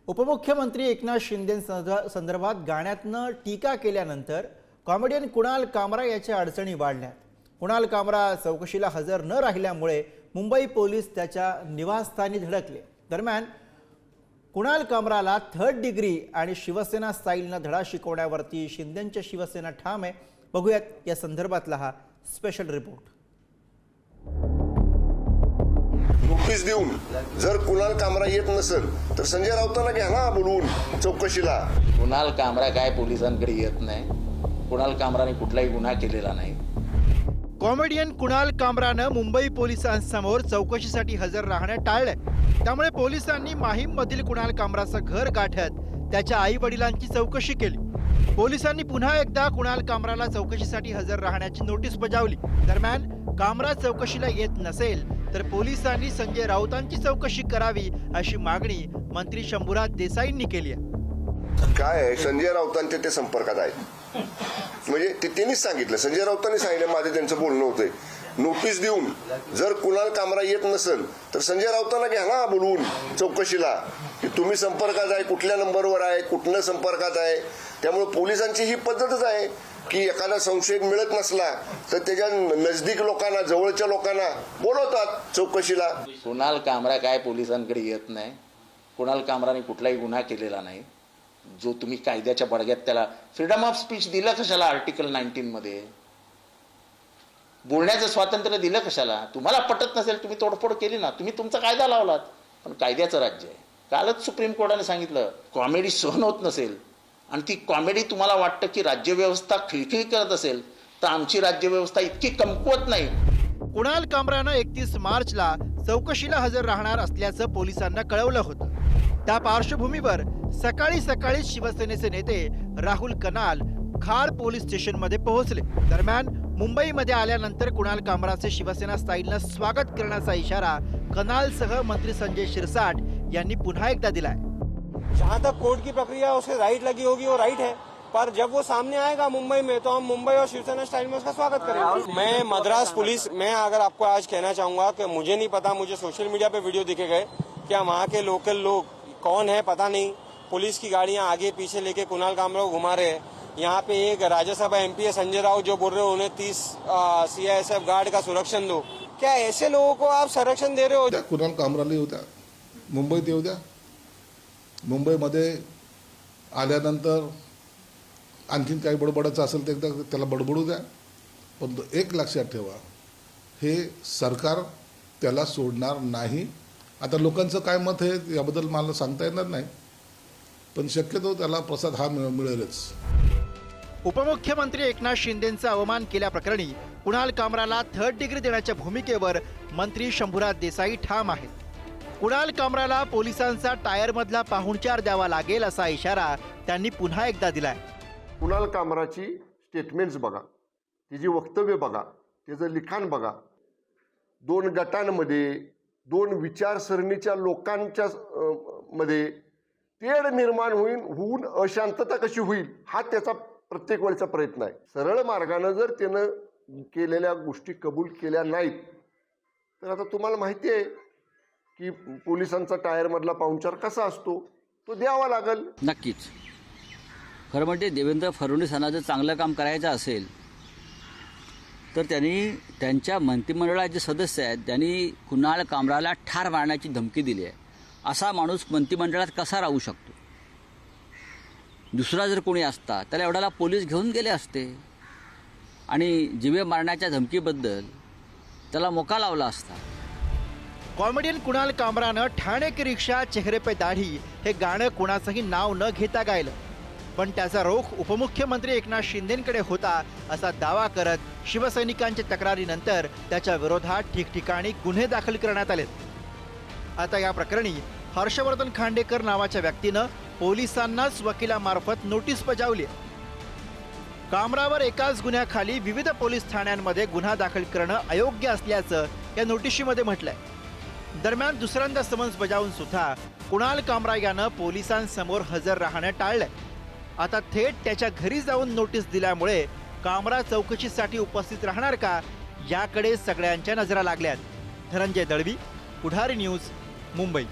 उपमुख्यमंत्री एकनाथ शिंदे संदर्भात गाण्यातनं टीका केल्यानंतर कॉमेडियन कुणाल कामरा याच्या अडचणी वाढल्या। कुणाल कामरा चौकशीला हजर न राहिल्यामुळे मुंबई पोलीस त्याच्या निवासस्थानी धडकले। दरम्यान कुणाल कामराला थर्ड डिग्री आणि शिवसेना स्टाईलनं धडा शिकवण्यावरती शिंदेंची शिवसेना ठाम आहे। बघूयात या संदर्भातला हा स्पेशल रिपोर्ट। नोटीस देऊन जर कुणाल कामरा येत नसेल तर संजय राऊतांना घ्या ना बोलवून चौकशीला। कुणाल कामरा काय पोलिसांकडे येत नाही। कुणाल कामराने कुठलाही गुन्हा केलेला नाही। कॉमेडियन कुणाल कामरानं मुंबई पोलिसांसमोर चौकशीसाठी हजर राहणं टाळलंय। त्यामुळे पोलिसांनी माहीममधील कुणाल कामराचं घर गाठत त्याच्या आई वडिलांची चौकशी केली। पोलिसांनी पुन्हा एकदा कुणाल कामराला चौकशीसाठी हजर राहण्याची नोटीस बजावली। दरम्यान कामरा चौकशीला येत नसेल तर पोलिसांनी संजय राऊतांची चौकशी करावी अशी मागणी मंत्री शंभूराज देसाईंनी केली आहे। काय आहे, संजय राऊतांच्या ते संपर्कात आहेत, म्हणजे त्यांनीच सांगितलं, संजय राऊतांनी सांगितलं, माझे त्यांचं बोलणं होतंय। नोटीस देऊन जर कुणाल कामरा येत नसेल तर संजय राऊतांना घ्या ना बोलवून चौकशीला की तुम्ही संपर्कात आहे, कुठल्या नंबरवर आहे, कुठल्या संपर्कात आहे। त्यामुळे पोलिसांची ही पद्धतच आहे की एखादा संशयित मिळत नसला तर त्याच्या नजदीक लोकांना, जवळच्या लोकांना बोलवतात चौकशीला। कुणाल कामरा काय पोलिसांकडे येत नाही। कुणाल कामराने कुठलाही गुन्हा केलेला नाही। जो तुम्ही कायद्याच्या बडग्यात त्याला फ्रीडम ऑफ स्पीच दिलं कशाला? आर्टिकल 19 मध्ये बोलण्याचं स्वातंत्र्य दिलं कशाला? तुम्हाला पटत नसेल तुम्ही तोडफोड केली ना, तुम्ही तुमचा कायदा लावलात, पण कायद्याचं राज्य आहे। कालच सुप्रीम कोर्टाने सांगितलं, कॉमेडी सहन होत नसेल आणि ती कॉमेडी तुम्हाला वाटतं की राज्यव्यवस्था खिळखिळ करत असेल तर आमची राज्यव्यवस्था इतकी कमकुवत नाही। कुणाल कामरानं 31 मार्चला चौकशीला हजर राहणार असल्याचं पोलिसांना कळवलं होतं। त्या पार्श्वभूमीवर सकाळी शिवसेनेचे नेते राहुल कनाल खार पोलीस स्टेशनमध्ये पोहोचले। दरम्यान मुंबईमध्ये आल्यानंतर कुणाल कामराचे शिवसेना स्टाईलनं स्वागत करण्याचा इशारा कनालसह मंत्री संजय शिरसाट यांनी पुन्हा एकदा दिलाय। जहाँ तक कोर्ट की प्रक्रिया उसे राइट लगी होगी वो राइट है, पर जब वो सामने आएगा मुंबई में तो हम मुंबई और शिवसेना स्टाइल में उसका स्वागत करेंगे। मैं मद्रास पुलिस में अगर आपको आज कहना चाहूंगा कि मुझे नहीं पता, मुझे सोशल मीडिया पे वीडियो दिखे गए, क्या वहाँ के लोकल लोग कौन है पता नहीं, पुलिस की गाड़ियां आगे पीछे लेके कुणाल कामरा को घुमा रहे हैं। यहाँ पे एक राज्यसभा MP है संजय राउत जो बोल रहे हो उन्हें 30 CISF गार्ड का संरक्षण दो। क्या ऐसे लोगों को आप संरक्षण दे रहे हो? कुणाल कामराला येऊ द्या, मुंबईत येऊ द्या। मुंबईमध्ये आल्यानंतर आणखीन काही बडबडायचं असेल तर त्याला बडबडू द्या, पण एक लक्षात ठेवा, हे सरकार त्याला सोडणार नाही। आता लोकांचं काय मत आहे याबद्दल मला सांगता येणार नाही, पण शक्यतो त्याला प्रसाद हा मिळेलच। उपमुख्यमंत्री एकनाथ शिंदेंचा अवमान केल्याप्रकरणी कुणाल कामराला थर्ड डिग्री देण्याच्या भूमिकेवर मंत्री शंभूराज देसाई ठाम आहेत। कुणाल कामराला पोलिसांचा टायरमधला पाहुणचार द्यावा लागेल असा इशारा त्यांनी पुन्हा एकदा दिलाय। कुणाल कामराची स्टेटमेंट्स बघा, तिची वक्तव्य बघा, त्याचं लिखाण बघा। दोन गटांमध्ये, दोन विचारसरणीच्या लोकांच्या मध्ये तेढ निर्माण होऊन अशांतता कशी होईल हा त्याचा प्रत्येक वेळेचा प्रयत्न आहे। सरळ मार्गाने जर त्यानं केलेल्या गोष्टी कबूल केल्या नाहीत तर आता तुम्हाला माहिती आहे की पोलिसांचा टायरमधला पाहुणचार कसा असतो, तो द्यावा लागेल। नक्कीच खरं म्हणजे देवेंद्र फडणवीसांना जर चांगलं काम करायचं असेल तर त्यांनी त्यांच्या मंत्रिमंडळाचे जे सदस्य आहेत त्यांनी कुणाल कामराला ठार मारण्याची धमकी दिली आहे। असा माणूस मंत्रिमंडळात कसा राहू शकतो? दुसरा जर कोणी असता त्याला एवढ्याला पोलीस घेऊन गेले असते आणि जीवे मारण्याच्या धमकीबद्दल त्याला मोका लावला असता। कॉमेडियन कुणाल कामरानं ठाणे की रिक्षा चेहरे पे दाढी हे गाणं कुणाचंही नाव न घेता गायलं, पण त्याचा रोख उपमुख्यमंत्री एकनाथ शिंदेंकडे होता असा दावा करत शिवसैनिकांच्या तक्रारीनंतर त्याच्या विरोधात ठिकठिकाणी गुन्हे दाखल करण्यात आले। आता या प्रकरणी हर्षवर्धन खांडेकर नावाच्या व्यक्तीनं पोलिसांनाच वकिलामार्फत नोटीस बजावली। कामरावर एकाच गुन्ह्याखाली विविध पोलीस ठाण्यांमध्ये गुन्हा दाखल करणं अयोग्य असल्याचं या नोटिशीमध्ये म्हटलंय। दरम्यान दुसऱ्यांदा समन्स बजावून सुद्धा कुणाल कामरा यानं पोलिसांसमोर हजर राहणं टाळलंय। आता थेट त्याच्या घरी जाऊन नोटीस दिल्यामुळे कामरा चौकशीसाठी उपस्थित राहणार का याकडे सगळ्यांच्या नजरा लागल्यात। धनंजय दळवी, पुढारी न्यूज, मुंबई।